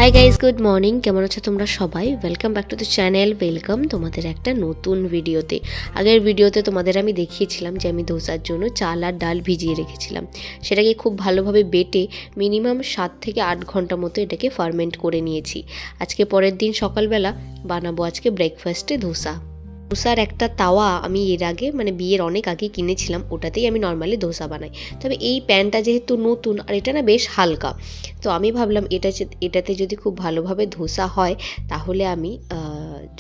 Hi guys, good morning. কেমন আছো তোমরা সবাই? Welcome back to the channel. Welcome তোমাদের একটা নতুন ভিডিওতে। আগের ভিডিওতে তোমাদের আমি দেখিয়েছিলাম যে আমি ধোসার জন্য চাল আর ডাল ভিজিয়ে রেখেছিলাম। সেটাকে খুব ভালোভাবে বেটে মিনিমাম 7 থেকে 8 ঘন্টা মতো এটাকে ফার্মেন্ট করে নিয়েছি। আজকে পরের দিন সকালবেলা বানাবো আজকে ব্রেকফাস্টে ধোসা। ধোসার একটা তাওয়া আমি এর আগে বিয়ের অনেক আগে কিনেছিলাম, ওটাতেই আমি নর্মালি ধোসা বানাই। তবে এই প্যানটা যেহেতু নতুন আর এটা না বেশ হালকা, তো আমি ভাবলাম এটাতে যদি খুব ভালোভাবে ধোসা হয় তাহলে আমি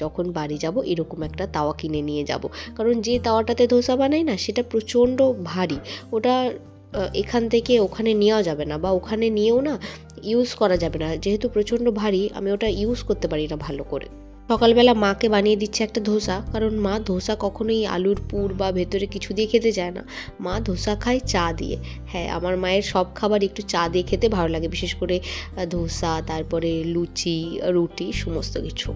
যখন বাড়ি যাব এরকম একটা তাওয়া কিনে নিয়ে যাব। কারণ যে তাওয়াটাতে ধোসা বানাই না সেটা প্রচণ্ড ভারী, ওটা এখান থেকে ওখানে নেওয়া যাবে না, বা ওখানে নিয়েও না ইউজ করা যাবে না। যেহেতু প্রচণ্ড ভারী আমি ওটা ইউজ করতে পারি না ভালো করে। সকালবেলা মাকে বানিয়ে দিচ্ছে একটা ধোসা, কারণ মা ধোসা কখনোই আলুর পুর বা ভেতরে কিছু দিয়ে খেতে চায় না। মা ধোসা খায় চা দিয়ে। হ্যাঁ, আমার মায়ের সব খাবার একটু চা দিয়ে খেতে ভালো লাগে, বিশেষ করে ধোসা, তারপরে লুচি, রুটি, সমস্ত কিছু।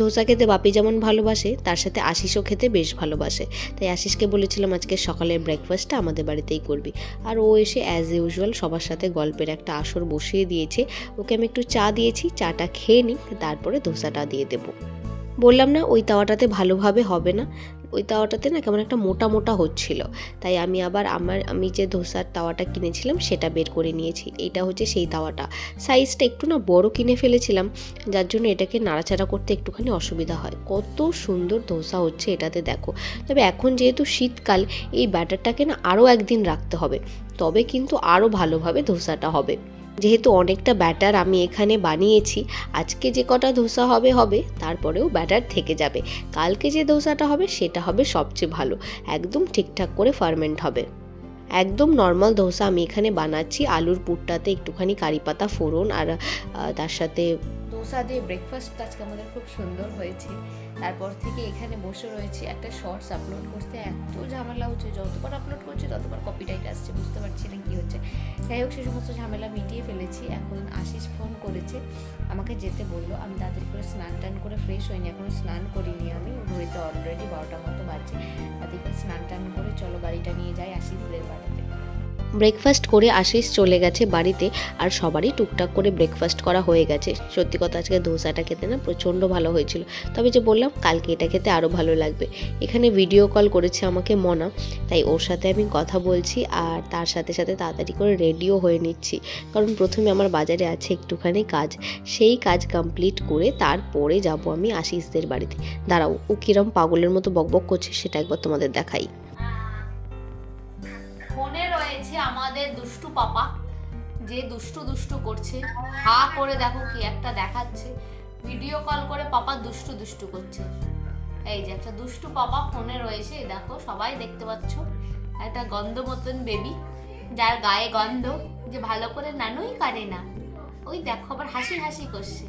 ধোসা খেতে বাপি যেমন ভালোবাসে, তার সাথে আশিসও খেতে বেশ ভালোবাসে। তাই আশিসকে বলেছিলাম আজকে সকালের ব্রেকফাস্টটা আমাদের বাড়িতেই করবি। আর ও এসে অ্যাজ ইউজুয়াল সবার সাথে গল্পের একটা আসর বসিয়ে দিয়েছে। ওকে আমি একটু চা দিয়েছি, চাটা খেয়ে নিই, তারপরে ধোসাটা দিয়ে দেবো। বললাম না ওই তাওয়াটাতে ভালোভাবে হবে না, ওই তাওয়াটাতে না কেমন একটা মোটা মোটা হচ্ছিল। তাই আমি আবার আমি যে ধোসার তাওয়াটা কিনেছিলাম সেটা বের করে নিয়েছি। এটা হচ্ছে সেই তাওয়াটা। সাইজটা একটু না বড় কিনে ফেলেছিলাম, যার জন্য এটাকে নাড়াচাড়া করতে একটুখানি অসুবিধা হয়। কত সুন্দর ধোসা হচ্ছে এটাতে, দেখো। তবে এখন যেহেতু শীতকাল, এই ব্যাটারটাকে না আরও একদিন রাখতে হবে, তবে কিন্তু আরও ভালোভাবে ধোসাটা হবে। যেহেতু অনেকটা ব্যাটার আমি এখানে বানিয়েছি, আজকে যে কটা ধোসা হবে তারপরেও ব্যাটার থেকে যাবে। কালকে যে ধোসাটা হবে সেটা হবে সবচেয়ে ভালো, একদম ঠিকঠাক করে ফার্মেন্ট হবে। একদম নর্মাল ধোসা আমি এখানে বানাচ্ছি। আলুর পুরটাতে একটুখানি কারি পাতা ফোড়ন আর তার সাথে ধোসা দিয়ে ব্রেকফাস্ট আজকে আমাদের খুব সুন্দর হয়েছে। তারপর থেকে এখানে বসে রয়েছে, একটা শর্টস আপলোড করতে এত ঝামেলা হচ্ছে, যতবার আপলোড করছি ততবার কপিরাইট আসছে, বুঝতে পারছি না কী হচ্ছে। যাই হোক, সে সমস্ত ঝামেলা মিটিয়ে ফেলেছি। এখন আশিস ফোন করেছে, আমাকে যেতে বললো। আমি তাড়াতাড়ি করে স্নান টান করে ফ্রেশ হইনি, এখনও স্নান করিনি। আমি ঘড়িতে অলরেডি 12টার মতো বাজছে। তাড়াতাড়ি করে স্নান টান করে চলো গাড়িটা নিয়ে যাই আশিসদের বাড়িতে। ব্রেকফাস্ট করে আশিস চলে গেছে বাড়িতে, আর সবারই টুকটাক করে ব্রেকফাস্ট করা হয়ে গেছে। সত্যি কথা, আজকে ধোসাটা খেতে না প্রচণ্ড ভালো হয়েছিল। তবে যে বললাম কালকে এটা খেতে আরও ভালো লাগবে। এখানে ভিডিও কল করেছে আমাকে মনা, তাই ওর সাথে আমি কথা বলছি, আর তার সাথে সাথে তাড়াতাড়ি করে রেডিও হয়ে নিচ্ছি। কারণ প্রথমে আমার বাজারে আছে একটুখানি কাজ, সেই কাজ কমপ্লিট করে তারপরে যাব আমি আশিসদের বাড়িতে। দাঁড়াও, ও কিরম পাগলের মতো বকবক করছে সেটা একবার তোমাদের দেখাই। ফোনে রয়েছে আমাদের দুষ্টু পাপা, যে দুষ্টু দুষ্টু করছে। হা করে দেখো কি একটা দেখাচ্ছে, ভিডিও কল করে পাপা দুষ্টু দুষ্টু করছে। এই যে একটা দুষ্টু পাপা ফোনে রয়েছে, দেখো সবাই দেখতে পাচ্ছ। একটা গন্ধ মতন বেবি, যার গায়ে গন্ধ, যে ভালো করে নানুই করে না। ওই দেখো আবার হাসি হাসি করছে।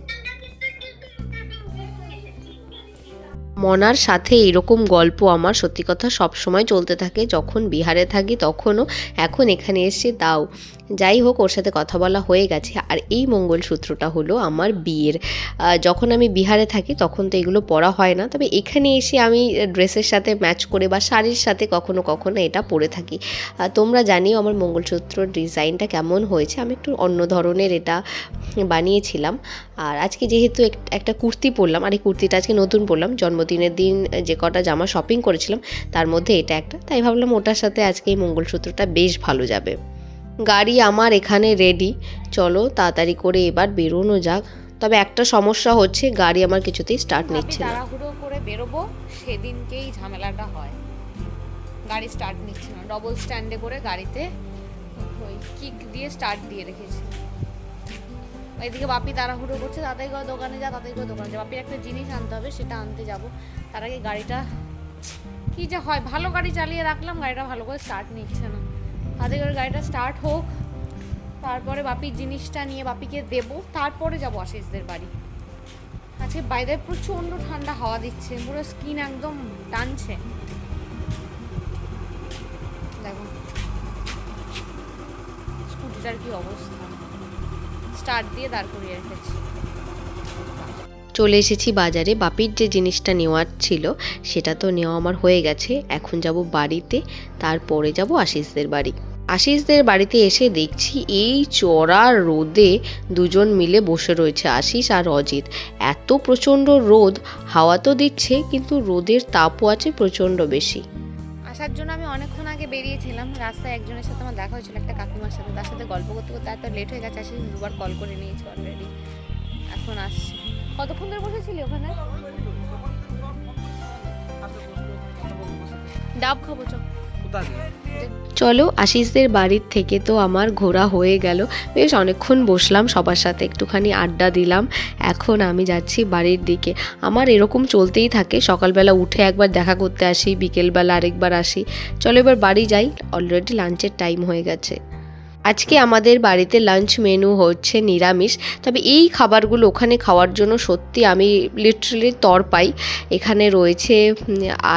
মনার সাথে এরকম গল্প আমার সত্যি কথা সব সময় চলতে থাকে, যখন বিহারে থাকি তখনও, এখন এখানে এসে দাও। যাই হোক, ওর সাথে কথা বলা হয়ে গেছে। আর এই মঙ্গলসূত্রটা হলো আমার বিয়ের। যখন আমি বিহারে থাকি তখন তো এগুলো পরা হয় না, তবে এখানে এসে আমি ড্রেসের সাথে ম্যাচ করে বা শাড়ির সাথে কখনো কখনো এটা পরে থাকি। তোমরা জানিও আমার মঙ্গলসূত্রর ডিজাইনটা কেমন হয়েছে। আমি একটু অন্য ধরনের এটা বানিয়েছিলাম। আর আজকে যেহেতু একটা কুর্তি পরলাম, আর এই কুর্তিটা আজকে নতুন পরলাম, জন্মদিনের দিন যে কটা জামা শপিং করেছিলাম তার মধ্যে এটা একটা, তাই ভাবলাম ওটার সাথে আজকে এই মঙ্গলসূত্রটা বেশ ভালো যাবে। গাড়ি আমার এখানে রেডি, চলো তাড়াতাড়ি করে এবার বেরোনো যাক। তবে একটা সমস্যা হচ্ছে, গাড়ি আমার কিছুতেই স্টার্ট নিচ্ছে না। তাড়াহুড়ো করে বেরোবো সেদিনকেই ঝামেলাটা হয়, গাড়ি স্টার্ট নিচ্ছে না। ডবল স্ট্যান্ডে করে গাড়িতে ওই কিক দিয়ে স্টার্ট দিয়ে রেখেছি। এদিকে বাপি তাড়াহুড়ো করছে, তাড়াতাড়ি করে দোকানে যা, তাড়াতাড়ি করে দোকানে যা। বাপির একটা জিনিস আনতে হবে, সেটা আনতে যাব। তার আগে গাড়িটা কি যে হয়, ভালো গাড়ি চালিয়ে রাখলাম, গাড়িটা ভালো করে স্টার্ট নিচ্ছে না। তাড়াতাড়ি করে গাড়িটা স্টার্ট হোক, তারপরে বাপির জিনিসটা নিয়ে বাপিকে দেবো, তারপরে যাবো আশিসদের বাড়ি। আজকে বাইরে প্রচণ্ড ঠান্ডা হাওয়া দিচ্ছে, পুরো স্কিন একদম টানছে। দেখো স্কুটিটার কি অবস্থা, স্টার্ট দিয়ে দাঁড় করিয়ে রেখেছি। চলে এসেছি বাজারে। বাপির যে জিনিসটা নেওয়ার ছিল সেটা তো নেওয়া আমার হয়ে গেছে। এখন যাব বাড়িতে, তারপরে যাব আশিসদের বাড়ি। আশিসদের বাড়িতে এসে দেখছি এই চড়া রোদে দুজন মিলে বসে রয়েছে, আশিস আর অজিত। এত প্রচণ্ড রোদ, হাওয়া তো দিচ্ছে কিন্তু রোদের তাপও আছে প্রচণ্ড বেশি। আসার জন্য আমি অনেকক্ষণ আগে বেরিয়েছিলাম, রাস্তায় একজনের সাথে আমার দেখা হয়েছিল, একটা কাকিমার সাথে। তার সাথে গল্প করতে করতে এত লেট হয়ে গেছে, আশিস দুবার কল করে নিয়েছি অলরেডি, এখন আসছে। কতক্ষণ ধরে বসেছিলি ওখানে? ডাব খাবো চল। চলো, আশিসদের বাড়ির থেকে তো আমার ঘোরা হয়ে গেল, বেশ অনেকক্ষণ বসলাম সবার সাথে, একটুখানি আড্ডা দিলাম। এখন আমি যাচ্ছি বাড়ির দিকে। আমার এরকম চলতেই থাকে, সকালবেলা উঠে একবার দেখা করতে আসি, বিকেলবেলা আরেকবার আসি। চলো এবার বাড়ি যাই, অলরেডি লাঞ্চের টাইম হয়ে গেছে। আজকে আমাদের বাড়িতে লাঞ্চ মেনু হচ্ছে নিরামিষ, তবে এই খাবারগুলো ওখানে খাওয়ার জন্য সত্যি আমি লিটারালি তর পাই। এখানে রয়েছে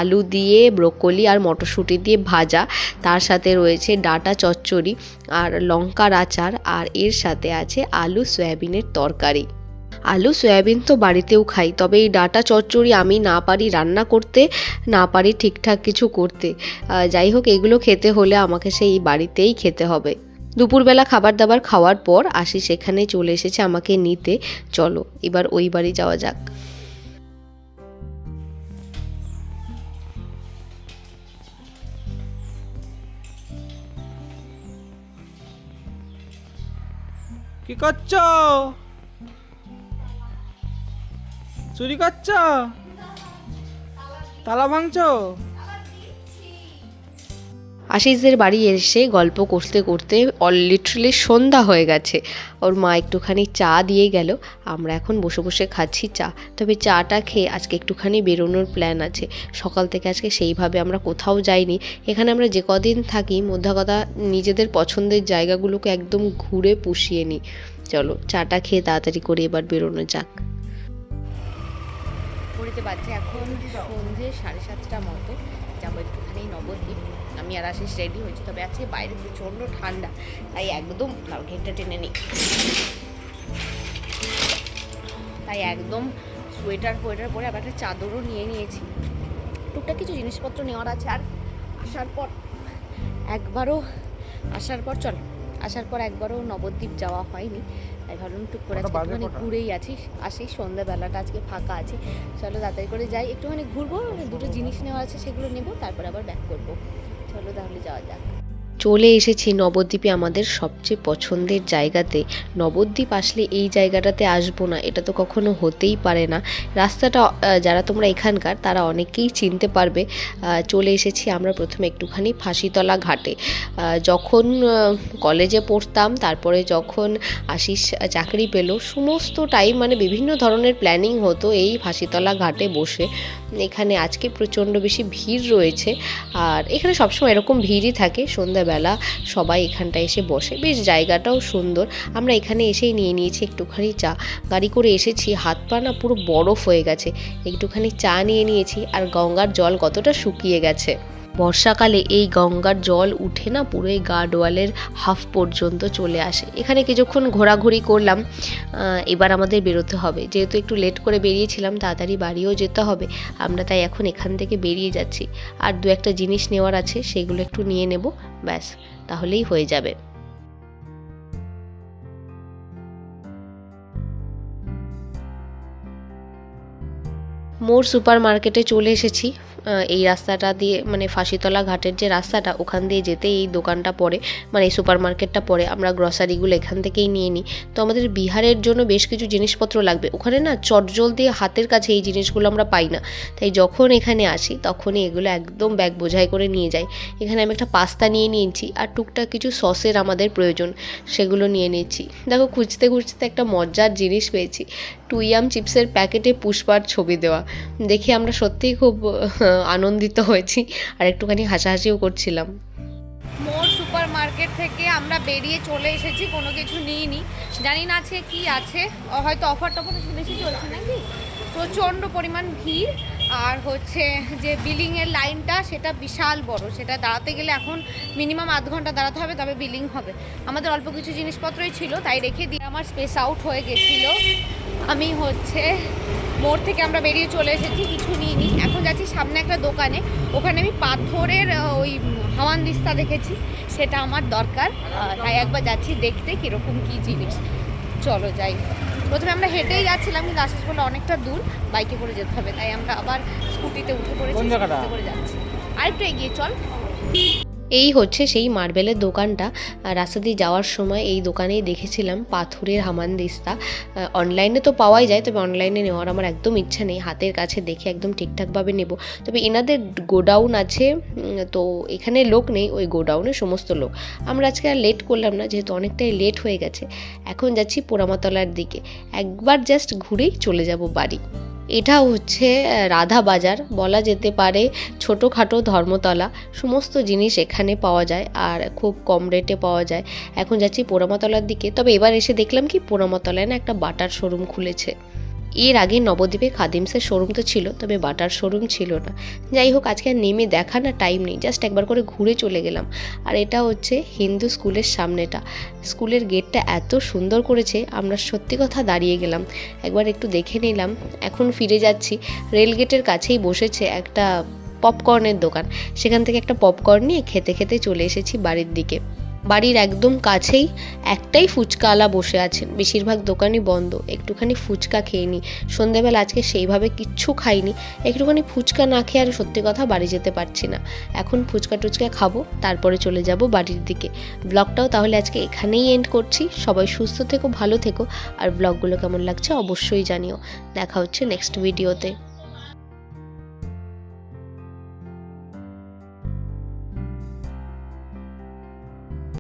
আলু দিয়ে ব্রোকলি আর মটরশুঁটি দিয়ে ভাজা, তার সাথে রয়েছে ডাঁটা চচ্চড়ি আর লঙ্কার আচার, আর এর সাথে আছে আলু সয়াবিনের তরকারি। আলু সয়াবিন তো বাড়িতেও খাই, তবে এই ডাঁটা চচ্চড়ি আমি না পারি রান্না করতে, না পারি ঠিকঠাক কিছু করতে। যাই হোক, এগুলো খেতে হলে আমাকে সেই বাড়িতেই খেতে হবে। দুপুরবেলা খাবার দাবার খাওয়ার পর আশিস সেখানে চলে এসেছে আমাকে নিতে। চলো এবার ওই বাড়ি যাওয়া যাক। কি করছো? চুরি করছো? তালা ভাঙছো? আশিসদের বাড়ি এসে গল্প করতে করতে লিটারালি সন্ধ্যা হয়ে গেছে। ওর মা একটুখানি চা দিয়ে গেল, আমরা এখন বসে বসে খাচ্ছি চা। তবে চাটা খেয়ে আজকে একটুখানি বেরোনোর প্ল্যান আছে। সকাল থেকে আজকে সেইভাবে আমরা কোথাও যাইনি। এখানে আমরা যে কদিন থাকি, মোদ্দা কথা নিজেদের পছন্দের জায়গাগুলোকে একদম ঘুরে পুষিয়ে নিই। চলো চাটা খেয়ে তাড়াতাড়ি করে এবার বেরোনো যাক। ঘড়িতে বাজছে এখন সন্ধ্যে 7:30টার মতো, যাবো একটুখানি নবদ্বীপ। আমি আর আশিস রেডি হয়েছি, তবে আজকে বাইরে প্রচণ্ড ঠান্ডা, তাই একদম ঘেরটা টেনে নিই, তাই একদম সোয়েটার ফোয়েটার পরে আবার একটা চাদরও নিয়ে নিয়েছি। টুকটাক কিছু জিনিসপত্র নেওয়ার আছে। আর আসার পর একবারও নবদ্বীপ যাওয়া হয়নি, তাই ভাবলাম টুক করে আজকে একটুখানি ঘুরেই আসি। সন্ধ্যাবেলাটা আজকে ফাঁকা আছে, চলো তাড়াতাড়ি করে যাই, একটুখানি ঘুরবো, দুটো জিনিস নেওয়ার আছে সেগুলো নেবো, তারপর আবার ব্যাক করবো। চলো তাহলে যাওয়া যাক। চলে এসেছি নবদ্বীপে, আমাদের সবচেয়ে পছন্দের জায়গাতে। নবদ্বীপ আসলে এই জায়গাটাতে আসবো না, এটা তো কখনো হতেই পারে না। রাস্তাটা যারা তোমরা এখানকার তারা অনেকেই চিনতে পারবে। চলে এসেছি আমরা প্রথমে একটুখানি ফাঁসিতলা ঘাটে। যখন কলেজে পড়তাম, তারপরে যখন আশিস চাকরি পেল, সমস্ত টাইম মানে বিভিন্ন ধরনের প্ল্যানিং হতো এই ফাঁসিতলা ঘাটে বসে। এখানে আজকে প্রচণ্ড বেশি ভিড় রয়েছে, আর এখানে সবসময় এরকম ভিড়ই থাকে। সন্ধ্যাবেলা সবাই এখানটায় এসে বসে, বেশ জায়গাটাও সুন্দর। আমরা এখানে এসেই নিয়ে নিয়েছি একটুখানি চা। গাড়ি করে এসেছি, হাত পা না পুরো বরফ হয়ে গেছে, একটুখানি চা নিয়ে নিয়েছি। আর গঙ্গার জল কতটা শুকিয়ে গেছে। বর্ষাকালে এই গঙ্গার জল উঠে না পুরো এই গার্ডওয়ালের হাফ পর্যন্ত চলে আসে। এখানে কিছুক্ষণ ঘোরাঘুরি করলাম, এবার আমাদের বেরোতে হবে। যেহেতু একটু লেট করে বেরিয়েছিলাম, তাড়াতাড়ি বাড়িও যেতে হবে, আমরা তাই এখন এখান থেকে বেরিয়ে যাচ্ছি। আর দু একটা জিনিস নেওয়ার আছে, সেগুলো একটু নিয়ে নেব, ব্যাস তাহলেই হয়ে যাবে। মোর সুপার মার্কেটে চলে এসেছি। এই রাস্তাটা দিয়ে, মানে ফাঁসিতলা ঘাটের যে রাস্তাটা, ওখান দিয়ে যেতে এই দোকানটা পড়ে, মানে এই সুপার মার্কেটটা পড়ে। আমরা গ্রসারিগুলো এখান থেকেই নিয়ে নিই। তো আমাদের বিহারের জন্য বেশ কিছু জিনিসপত্র লাগবে। ওখানে না চটজলদি হাতের কাছে এই জিনিসগুলো আমরা পাই না, তাই যখন এখানে আসি তখনই এগুলো একদম ব্যাগ বোঝাই করে নিয়ে যাই। এখানে আমি একটা পাস্তা নিয়ে নিয়েছি, আর টুকটাক কিছু সসের আমাদের প্রয়োজন, সেগুলো নিয়ে নিয়েছি। দেখো, খুঁজতে খুঁজতে একটা মজার জিনিস পেয়েছি, টুইয়াম চিপসের প্যাকেটে পুষ্পার ছবি দেওয়া। দেখে আমরা সত্যিই খুব আনন্দিত হয়েছি, আর একটুখানি হাসাহাসিও করছিলাম। মোর সুপার মার্কেট থেকে আমরা বেরিয়ে চলে এসেছি, কোনো কিছু নিইনি, জানি না আছে কি আছে, হয়তো অফার টফার বেশি চলছে নাকি। প্রচণ্ড পরিমাণ ভিড়, আর হচ্ছে যে বিলিংয়ের লাইনটা সেটা বিশাল বড়, সেটা দাঁড়াতে গেলে এখন মিনিমাম আধ ঘন্টা দাঁড়াতে হবে, তবে বিলিং হবে। আমাদের অল্প কিছু জিনিসপত্রই ছিল, তাই রেখে দিয়ে আমার স্পেস আউট হয়ে গেছিলো। আমি হচ্ছে মোড় থেকে আমরা বেরিয়ে চলে এসেছি, কিছু নিইনি। এখন যাচ্ছি সামনে একটা দোকানে, ওখানে আমি পাথরের ওই হাওয়ানদিস্তা দেখেছি, সেটা আমার দরকার। তাই একবার যাচ্ছি দেখতে কীরকম কী জিনিস। চলো যাই। প্রথমে আমরা হেঁটেই যাচ্ছিলাম, কিন্তু আসার বলে অনেকটা দূর, বাইকে করে যেতে হবে, তাই আমরা আবার স্কুটিতে উঠে পড়েছি, কোন জায়গাটা? স্কুটিতে করে যাচ্ছি। আরেকটু এগিয়ে চল। এই হচ্ছে সেই মার্বেলের দোকানটা। রাস্তা দিয়ে যাওয়ার সময় এই দোকানেই দেখেছিলাম পাথরের হামানদিস্তা। অনলাইনে তো পাওয়াই যায়, তবে অনলাইনে নেওয়ার আমার একদম ইচ্ছা নেই, হাতের কাছে দেখে একদম ঠিকঠাকভাবে নেব। তবে এনাদের গোডাউন আছে, তো এখানে লোক নেই, ওই গোডাউনে সমস্ত লোক। আমরা আজকে আর লেট করলাম না, যেহেতু অনেকটাই লেট হয়ে গেছে। এখন যাচ্ছি পোড়ামাতলার দিকে, একবার জাস্ট ঘুরেই চলে যাব বাড়ি। এটা হচ্ছে রাধা বাজার, বলা যেতে পারে ছোটোখাটো ধর্মতলা। সমস্ত জিনিস এখানে পাওয়া যায় আর খুব কম রেটে পাওয়া যায়। এখন যাচ্ছি পোড়ামাতলার দিকে। তবে এবার এসে দেখলাম কি, পোড়ামাতলায় না একটা বাটার শোরুম খুলেছে। এর আগে নবদ্বীপে খাদিমসের শোরুম তো ছিল, তবে বাটার শোরুম ছিল না। যাই হোক, আজকে আর নেমে দেখা না টাইম নেই, জাস্ট একবার করে ঘুরে চলে গেলাম। আর এটা হচ্ছে হিন্দু স্কুলের সামনেটা। স্কুলের গেটটা এত সুন্দর করেছে, আমরা সত্যি কথা দাঁড়িয়ে গেলাম, একবার একটু দেখে নিলাম। এখন ফিরে যাচ্ছি। রেল গেটের কাছেই বসেছে একটা পপকর্নের দোকান, সেখান থেকে একটা পপকর্ন নিয়ে খেতে খেতে চলে এসেছি বাড়ির দিকে। বাড়ির একদম কাছেই একটাই ফুচকাওয়ালা বসে আছেন, বেশিরভাগ দোকানই বন্ধ। একটুখানি ফুচকা খেয়ে নিই, সন্ধেবেলা আজকে সেইভাবে কিচ্ছু খাইনি। একটুখানি ফুচকা না খেয়ে আর সত্যি কথা বাড়ি যেতে পারছি না। এখন ফুচকা টুচকা খাবো, তারপরে চলে যাব বাড়ির দিকে। ব্লগটাও তাহলে আজকে এখানেই এন্ড করছি। সবাই সুস্থ থেকো, ভালো থেকো, আর ব্লগগুলো কেমন লাগছে অবশ্যই জানিও। দেখা হচ্ছে নেক্সট ভিডিওতে।